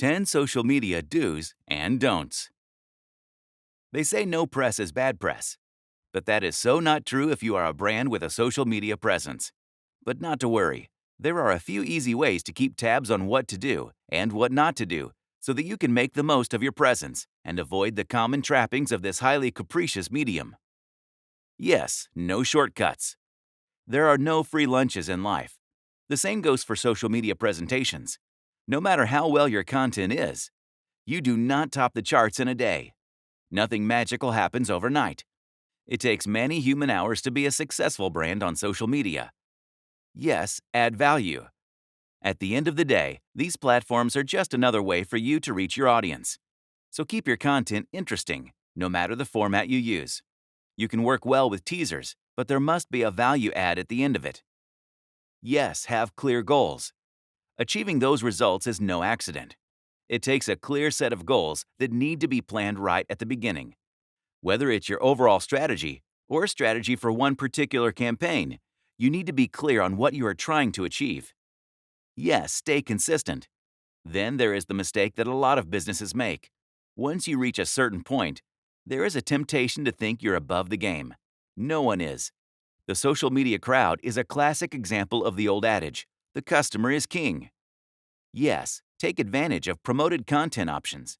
10 social media do's and don'ts. They say no press is bad press, but that is so not true if you are a brand with a social media presence. But not to worry, there are a few easy ways to keep tabs on what to do and what not to do so that you can make the most of your presence and avoid the common trappings of this highly capricious medium. Yes, no shortcuts. There are no free lunches in life. The same goes for social media presentations. No matter how well your content is, you do not top the charts in a day. Nothing magical happens overnight. It takes many human hours to be a successful brand on social media. Yes, add value. At the end of the day, these platforms are just another way for you to reach your audience. So keep your content interesting, no matter the format you use. You can work well with teasers, but there must be a value add at the end of it. Yes, have clear goals. Achieving those results is no accident. It takes a clear set of goals that need to be planned right at the beginning. Whether it's your overall strategy or a strategy for one particular campaign, you need to be clear on what you are trying to achieve. Yes, stay consistent. Then there is the mistake that a lot of businesses make. Once you reach a certain point, there is a temptation to think you're above the game. No one is. The social media crowd is a classic example of the old adage, the customer is king. Yes, take advantage of promoted content options.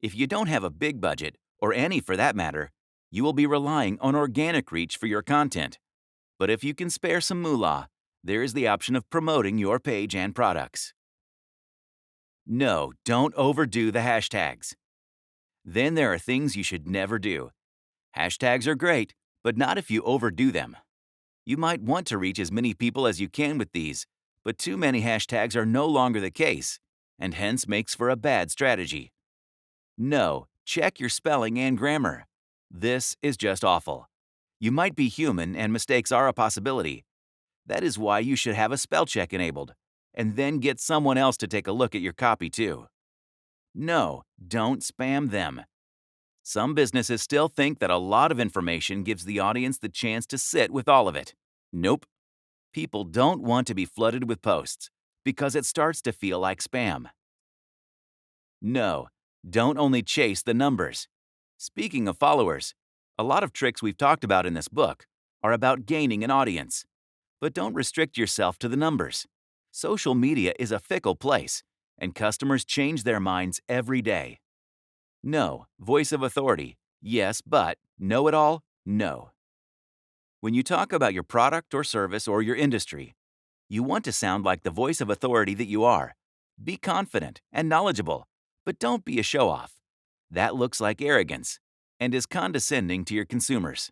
If you don't have a big budget, or any for that matter, you will be relying on organic reach for your content. But if you can spare some moolah, there is the option of promoting your page and products. No, don't overdo the hashtags. Then there are things you should never do. Hashtags are great, but not if you overdo them. You might want to reach as many people as you can with these, but too many hashtags are no longer the case, and hence makes for a bad strategy. No, check your spelling and grammar. This is just awful. You might be human and mistakes are a possibility. That is why you should have a spell check enabled, and then get someone else to take a look at your copy too. No, don't spam them. Some businesses still think that a lot of information gives the audience the chance to sit with all of it. Nope. People don't want to be flooded with posts because it starts to feel like spam. No, don't only chase the numbers. Speaking of followers, a lot of tricks we've talked about in this book are about gaining an audience. But don't restrict yourself to the numbers. Social media is a fickle place, and customers change their minds every day. No, voice of authority, yes, but know-it-all, no. When you talk about your product or service or your industry, you want to sound like the voice of authority that you are. Be confident and knowledgeable, but don't be a show-off. That looks like arrogance and is condescending to your consumers.